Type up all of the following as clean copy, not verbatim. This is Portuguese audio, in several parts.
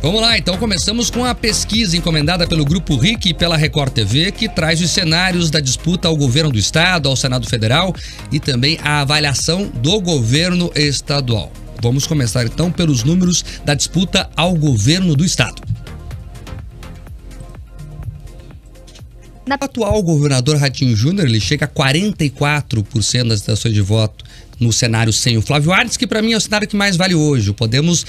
Vamos lá, então começamos com a pesquisa encomendada pelo Grupo RIC e pela Record TV, que traz os cenários da disputa ao governo do estado, ao Senado Federal e também a avaliação do governo estadual. Vamos começar então pelos números da disputa ao governo do estado. O atual governador Ratinho Júnior, ele chega a 44% das intenções de voto no cenário sem o Flávio Arnes, que para mim é o cenário que mais vale hoje. O Podemos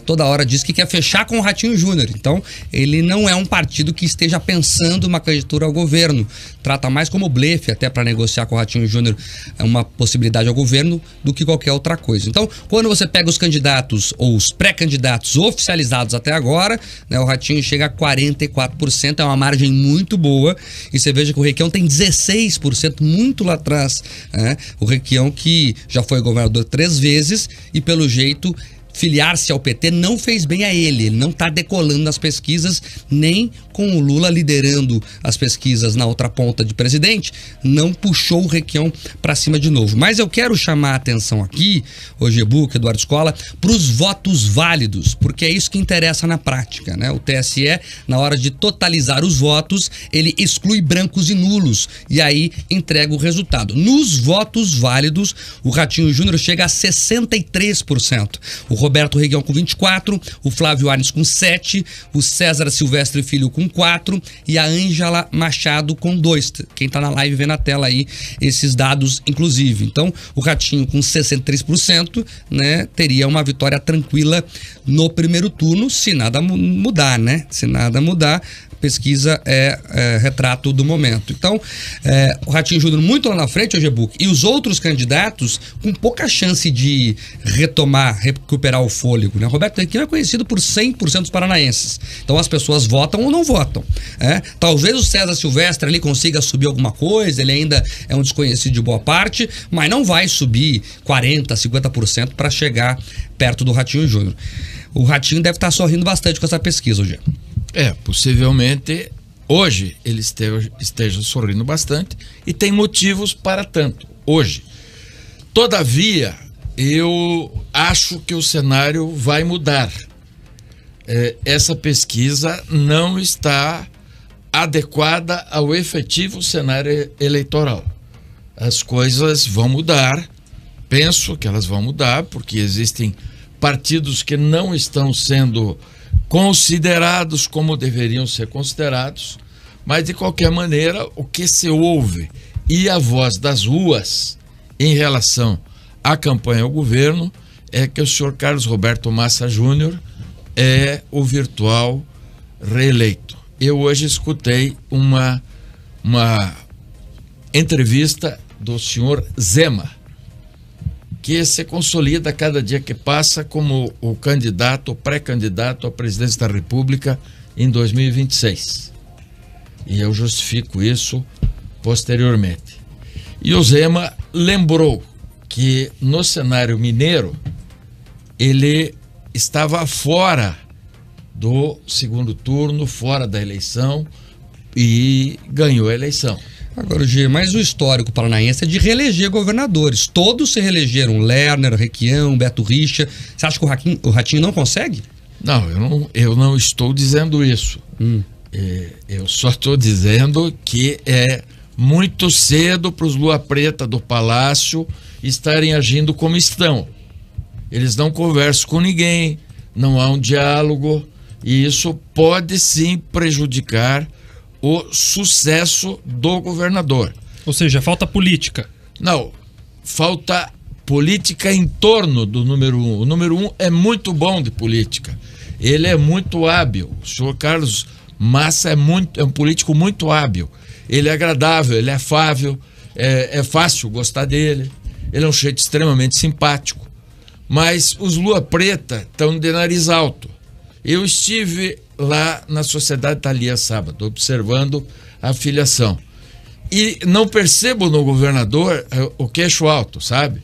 toda hora diz que quer fechar com o Ratinho Júnior. Então, ele não é um partido que esteja pensando uma candidatura ao governo. Trata mais como blefe até para negociar com o Ratinho Júnior uma possibilidade ao governo do que qualquer outra coisa. Então, quando você pega os candidatos ou os pré-candidatos oficializados até agora, né, o Ratinho chega a 44%, é uma margem muito boa. E você veja que o Requião tem 16%, muito lá atrás. Né? O Requião que já foi governador 3 vezes e, pelo jeito, filiar-se ao PT não fez bem a ele. Ele não está decolando nas pesquisas, nem com o Lula liderando as pesquisas na outra ponta de presidente, não puxou o Requião para cima de novo. Mas eu quero chamar a atenção aqui, Ojebuc, Eduardo Escola, para os votos válidos, porque é isso que interessa na prática, né? O TSE, na hora de totalizar os votos, ele exclui brancos e nulos e aí entrega o resultado. Nos votos válidos, o Ratinho Júnior chega a 63%. O Roberto Requião com 24%, o Flávio Arnes com 7%, o César Silvestre Filho com 4% e a Ângela Machado com 2%. Quem tá na live vê na tela aí esses dados, inclusive. Então, o Ratinho com 63%, né, teria uma vitória tranquila no primeiro turno, se nada mudar, né? Se nada mudar, pesquisa é retrato do momento. Então, o Ratinho Júnior muito lá na frente, Ojebuc, e os outros candidatos com pouca chance de recuperar o fôlego, né? Roberto Requião é conhecido por 100% dos paranaenses. Então, as pessoas votam ou não votam. Talvez o César Silvestre ali consiga subir alguma coisa, ele ainda é um desconhecido de boa parte, mas não vai subir 40%, 50% para chegar perto do Ratinho Júnior. O Ratinho deve estar sorrindo bastante com essa pesquisa, hoje. Possivelmente hoje ele esteja sorrindo bastante e tem motivos para tanto hoje. Todavia, eu acho que o cenário vai mudar. Essa pesquisa não está adequada ao efetivo cenário eleitoral. As coisas vão mudar, penso que elas vão mudar, porque existem partidos que não estão sendo considerados como deveriam ser considerados, mas de qualquer maneira o que se ouve e a voz das ruas em relação à campanha ao governo é que o senhor Carlos Roberto Massa Júnior é o virtual reeleito. Eu hoje escutei uma entrevista do senhor Zema, que se consolida cada dia que passa como o candidato, o pré-candidato à presidência da República em 2026. E eu justifico isso posteriormente. E o Zema lembrou que no cenário mineiro ele estava fora do segundo turno, fora da eleição e ganhou a eleição. Agora, Gê, mas o histórico paranaense é de reeleger governadores. Todos se reelegeram, Lerner, Requião, Beto Richa. Você acha que o Ratinho não consegue? Não, eu não estou dizendo isso. Eu só estou dizendo que é muito cedo para os Lua Preta do Palácio estarem agindo como estão. Eles não conversam com ninguém, não há um diálogo, e isso pode sim prejudicar o sucesso do governador. Ou seja, falta política. Não, falta política em torno do número 1. O número 1 é muito bom de política. Ele é muito hábil. O senhor Carlos Massa é um político muito hábil. Ele é agradável, ele é afável, é fácil gostar dele. Ele é um sujeito extremamente simpático. Mas os Lua Preta estão de nariz alto. Eu estive lá na Sociedade Thalia sábado, observando a filiação. E não percebo no governador o queixo alto, sabe?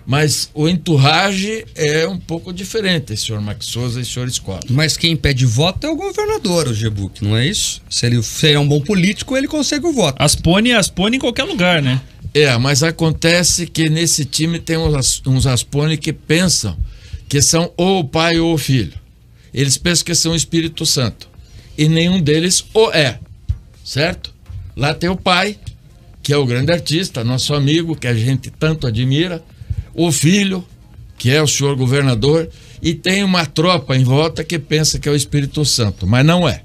Mas o entourage é um pouco diferente, senhor Max Souza e senhor Escola. Mas quem pede voto é o governador, o Ojebuc, não é isso? Se ele é um bom político, ele consegue o voto. Aspone em qualquer lugar, né? Mas acontece que nesse time tem uns Aspone que pensam que são ou o pai ou o filho. Eles pensam que são o Espírito Santo. E nenhum deles o é, certo? Lá tem o pai, que é o grande artista, nosso amigo, que a gente tanto admira, o filho, que é o senhor governador, e tem uma tropa em volta que pensa que é o Espírito Santo, mas não é.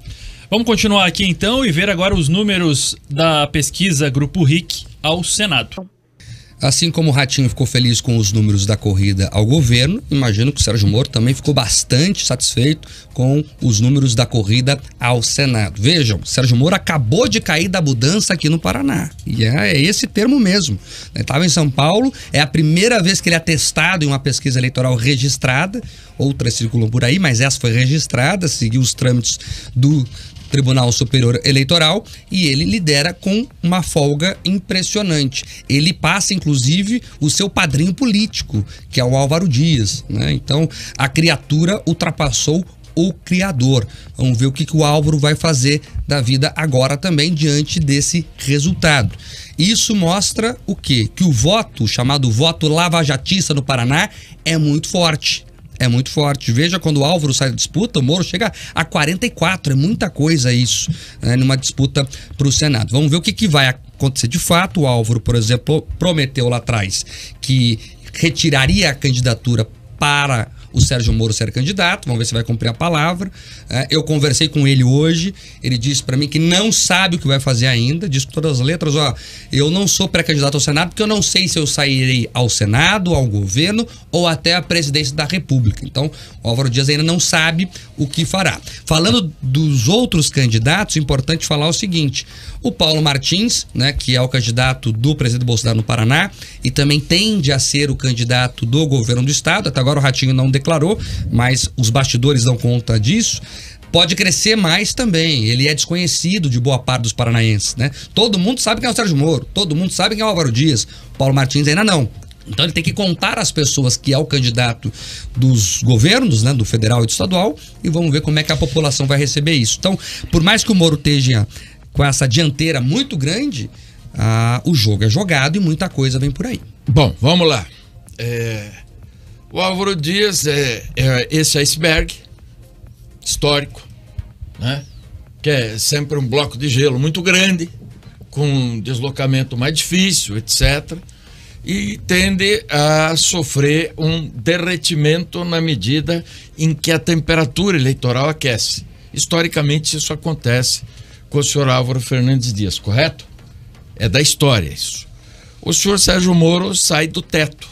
Vamos continuar aqui então e ver agora os números da pesquisa Grupo RIC ao Senado. Assim como o Ratinho ficou feliz com os números da corrida ao governo, imagino que o Sérgio Moro também ficou bastante satisfeito com os números da corrida ao Senado. Vejam, Sérgio Moro acabou de cair da mudança aqui no Paraná. E é esse termo mesmo. Ele estava em São Paulo, é a primeira vez que ele é testado em uma pesquisa eleitoral registrada. Outras circulam por aí, mas essa foi registrada, seguiu os trâmites do Tribunal Superior Eleitoral, e ele lidera com uma folga impressionante. Ele passa, inclusive, o seu padrinho político, que é o Álvaro Dias, né? Então, a criatura ultrapassou o criador. Vamos ver o que o Álvaro vai fazer da vida agora também diante desse resultado. Isso mostra o quê? Que o voto, chamado voto lavajatista no Paraná, é muito forte. É muito forte. Veja, quando o Álvaro sai da disputa, o Moro chega a 44. É muita coisa isso, né, numa disputa para o Senado. Vamos ver o que vai acontecer de fato. O Álvaro, por exemplo, prometeu lá atrás que retiraria a candidatura para o Sérgio Moro ser candidato. Vamos ver se vai cumprir a palavra. Eu conversei com ele hoje, ele disse para mim que não sabe o que vai fazer ainda, disse com todas as letras, eu não sou pré-candidato ao Senado porque eu não sei se eu sairei ao Senado, ao governo ou até à presidência da República. Então, o Álvaro Dias ainda não sabe o que fará. Falando dos outros candidatos, é importante falar o seguinte: o Paulo Martins, né, que é o candidato do presidente Bolsonaro no Paraná e também tende a ser o candidato do governo do estado, até agora o Ratinho não declarou, mas os bastidores dão conta disso, pode crescer mais também. Ele é desconhecido de boa parte dos paranaenses, né? Todo mundo sabe quem é o Sérgio Moro, todo mundo sabe quem é o Álvaro Dias, o Paulo Martins ainda não. Então ele tem que contar às pessoas que é o candidato dos governos, né, do federal e do estadual, e vamos ver como é que a população vai receber isso. Então, por mais que o Moro esteja com essa dianteira muito grande, o jogo é jogado e muita coisa vem por aí. Bom, vamos lá. O Álvaro Dias é esse iceberg histórico, né? Que é sempre um bloco de gelo muito grande, com um deslocamento mais difícil, etc. E tende a sofrer um derretimento na medida em que a temperatura eleitoral aquece. Historicamente, isso acontece com o senhor Álvaro Fernandes Dias, correto? É da história isso. O senhor Sérgio Moro sai do teto,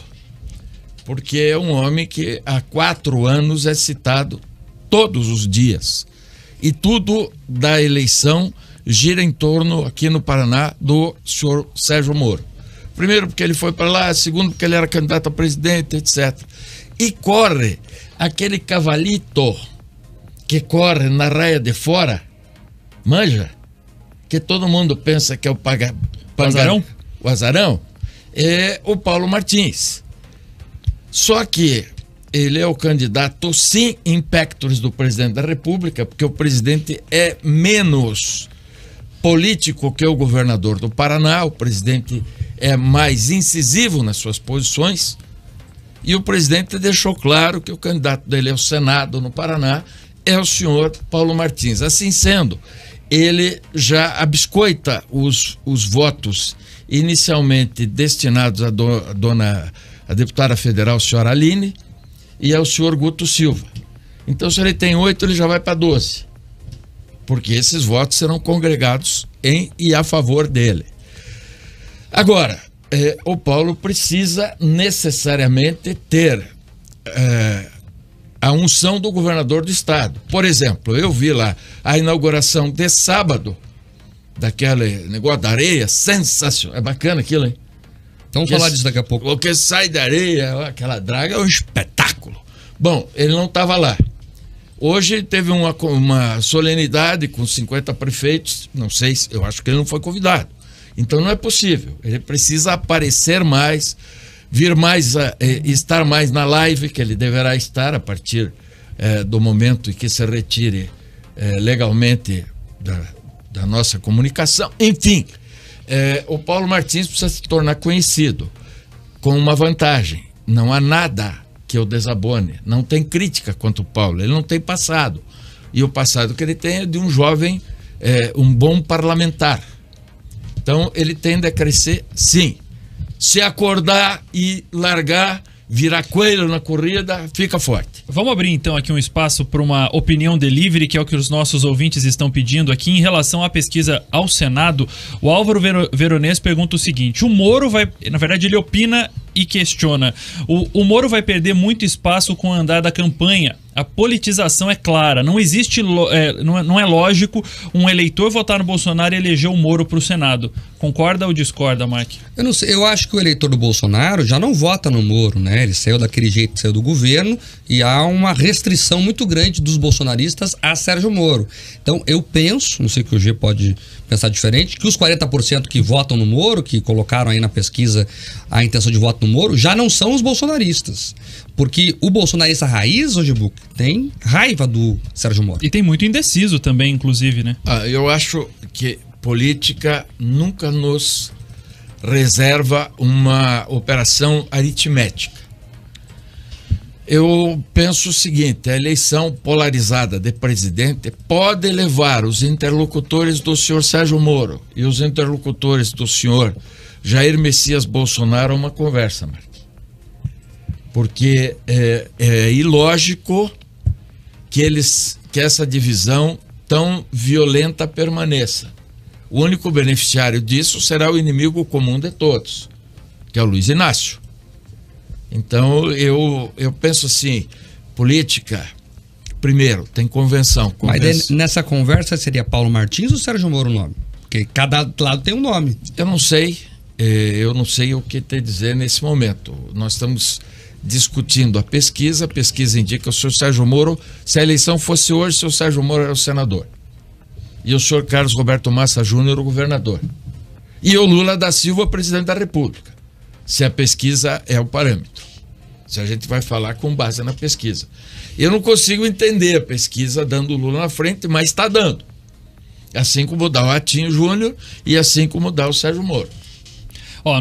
porque é um homem que há 4 anos é citado todos os dias. E tudo da eleição gira em torno, aqui no Paraná, do senhor Sérgio Moro. Primeiro porque ele foi para lá, segundo porque ele era candidato a presidente, etc. E corre aquele cavalito que corre na raia de fora, manja, que todo mundo pensa que é o azarão? O azarão é o Paulo Martins. Só que ele é o candidato, sim, in pectoris do presidente da República, porque o presidente é menos político que o governador do Paraná, o presidente é mais incisivo nas suas posições, e o presidente deixou claro que o candidato dele ao Senado no Paraná é o senhor Paulo Martins. Assim sendo, ele já abiscoita os votos inicialmente destinados a deputada federal, senhora Aline, e ao senhor Guto Silva. Então, se ele tem 8, ele já vai para 12, porque esses votos serão congregados em e a favor dele. Agora, o Paulo precisa necessariamente ter a unção do governador do estado. Por exemplo, eu vi lá a inauguração de sábado daquele negócio da areia, sensacional, é bacana aquilo, hein? Vamos falar disso daqui a pouco. O que sai da areia, aquela draga, é um espetáculo. Bom, ele não estava lá. Hoje teve uma solenidade com 50 prefeitos, não sei, eu acho que ele não foi convidado. Então não é possível. Ele precisa aparecer mais, vir mais, estar mais na live, que ele deverá estar a partir do momento em que se retire legalmente da nossa comunicação. Enfim, o Paulo Martins precisa se tornar conhecido com uma vantagem. Não há nada que eu desabone. Não tem crítica contra o Paulo. Ele não tem passado. E o passado que ele tem é de um jovem, um bom parlamentar. Então, ele tende a crescer, sim. Se acordar e largar, virar coelho na corrida, fica forte. Vamos abrir então aqui um espaço para uma opinião delivery, que é o que os nossos ouvintes estão pedindo aqui em relação à pesquisa ao Senado. O Álvaro Veronês pergunta o seguinte: o Moro vai, na verdade ele opina e questiona, o Moro vai perder muito espaço com o andar da campanha. A politização é clara, não existe, não é lógico um eleitor votar no Bolsonaro e eleger o Moro para o Senado. Concorda ou discorda, Mark? Eu não sei, eu acho que o eleitor do Bolsonaro já não vota no Moro, né? Ele saiu daquele jeito que saiu do governo e há uma restrição muito grande dos bolsonaristas a Sérgio Moro. Então eu penso, não sei que o G pode pensar diferente, que os 40% que votam no Moro, que colocaram aí na pesquisa a intenção de voto no Moro, já não são os bolsonaristas. Porque o bolsonarista raiz, hoje, tem raiva do Sérgio Moro. E tem muito indeciso também, inclusive, né? Eu acho que política nunca nos reserva uma operação aritmética. Eu penso o seguinte: a eleição polarizada de presidente pode levar os interlocutores do senhor Sérgio Moro e os interlocutores do senhor Jair Messias Bolsonaro a uma conversa, Mark. Porque é ilógico que essa divisão tão violenta permaneça. O único beneficiário disso será o inimigo comum de todos, que é o Luiz Inácio. Então eu penso assim, política, primeiro, tem convenção. Mas nessa conversa seria Paulo Martins ou Sérgio Moro o nome? Porque cada lado tem um nome. Eu não sei o que te dizer nesse momento. Nós estamos discutindo a pesquisa indica que o senhor Sérgio Moro, se a eleição fosse hoje, o senhor Sérgio Moro era o senador. E o senhor Carlos Roberto Massa Júnior o governador. E o Lula da Silva presidente da República. Se a pesquisa é o parâmetro. Se a gente vai falar com base na pesquisa. Eu não consigo entender a pesquisa dando o Lula na frente, mas está dando. Assim como dá o Atinho Júnior e assim como dá o Sérgio Moro.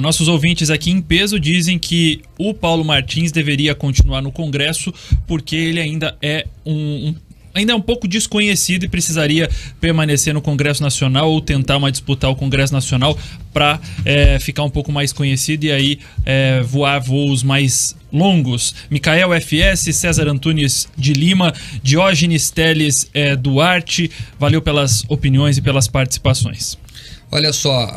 Nossos ouvintes aqui em peso dizem que o Paulo Martins deveria continuar no Congresso porque ele ainda é um pouco desconhecido e precisaria permanecer no Congresso Nacional ou tentar disputar o Congresso Nacional para ficar um pouco mais conhecido e aí voar voos mais longos. Micael FS, César Antunes de Lima, Diógenes Teles Duarte, valeu pelas opiniões e pelas participações. Olha só,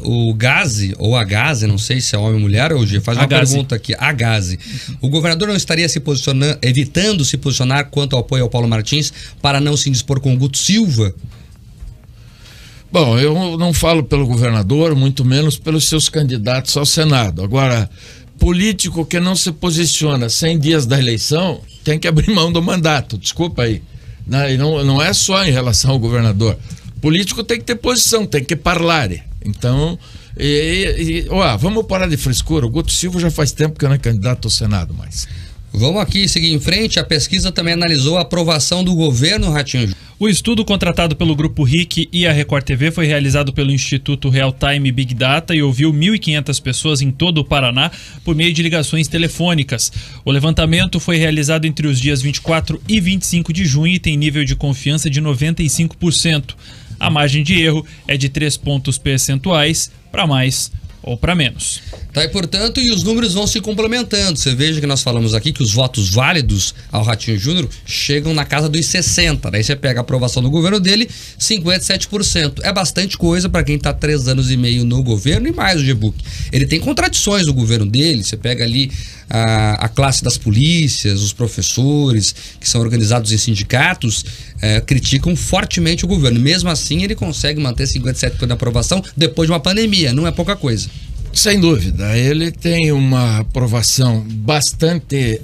o Gazi, ou a Gazi, não sei se é homem ou mulher, hoje faz uma pergunta aqui. A Gazi. O governador não estaria evitando se posicionar quanto ao apoio ao Paulo Martins para não se indispor com o Guto Silva? Bom, eu não falo pelo governador, muito menos pelos seus candidatos ao Senado. Agora, político que não se posiciona 100 dias da eleição tem que abrir mão do mandato, desculpa aí. Não é só em relação ao governador. Político tem que ter posição, tem que parlare. Então, vamos parar de frescura. O Guto Silva já faz tempo que não é candidato ao Senado mais. Vamos aqui seguir em frente. A pesquisa também analisou a aprovação do governo Ratinho. O estudo contratado pelo Grupo RIC e a Record TV foi realizado pelo Instituto Real Time Big Data e ouviu 1.500 pessoas em todo o Paraná por meio de ligações telefônicas. O levantamento foi realizado entre os dias 24 e 25 de junho e tem nível de confiança de 95%. A margem de erro é de 3 pontos percentuais para mais ou para menos. Tá, e portanto, os números vão se complementando. Você veja que nós falamos aqui que os votos válidos ao Ratinho Júnior chegam na casa dos 60%. Daí você pega a aprovação do governo dele, 57%. É bastante coisa para quem está 3 anos e meio no governo e mais o G-Book. Ele tem contradições no governo dele. Você pega ali a classe das polícias, os professores que são organizados em sindicatos, criticam fortemente o governo. Mesmo assim, ele consegue manter 57% de aprovação depois de uma pandemia. Não é pouca coisa. Sem dúvida, ele tem uma aprovação bastante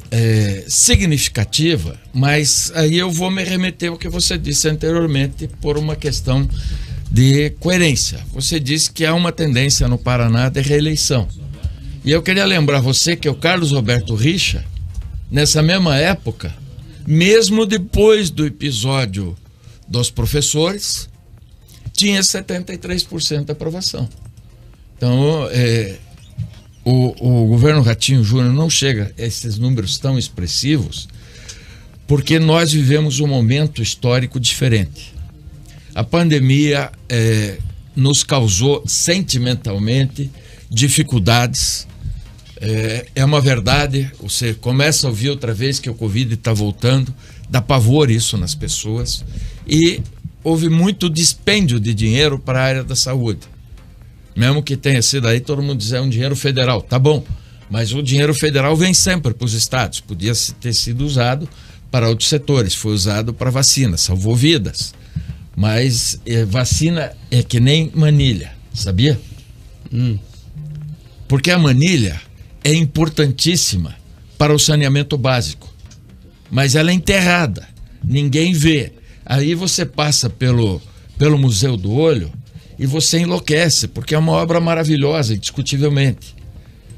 significativa, mas aí eu vou me remeter ao que você disse anteriormente por uma questão de coerência. Você disse que há uma tendência no Paraná de reeleição. E eu queria lembrar você que o Carlos Roberto Richa, nessa mesma época, mesmo depois do episódio dos professores, tinha 73% de aprovação. Então, o governo Ratinho Júnior não chega a esses números tão expressivos porque nós vivemos um momento histórico diferente. A pandemia nos causou sentimentalmente dificuldades. É uma verdade, você começa a ouvir outra vez que o Covid está voltando, dá pavor isso nas pessoas, e houve muito dispêndio de dinheiro para a área da saúde. Mesmo que tenha sido aí, todo mundo diz um dinheiro federal, tá bom, mas o dinheiro federal vem sempre para os estados, podia ter sido usado para outros setores, foi usado para vacina, salvou vidas, mas vacina é que nem manilha, sabia? Porque a manilha é importantíssima para o saneamento básico, mas ela é enterrada, ninguém vê. Aí você passa pelo Museu do Olho e você enlouquece, porque é uma obra maravilhosa, indiscutivelmente.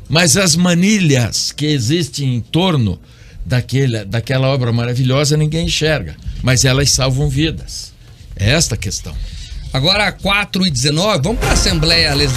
Mas as manilhas que existem em torno daquela obra maravilhosa ninguém enxerga, mas elas salvam vidas. É esta a questão. Agora, 4h19, vamos para a Assembleia Legislativa.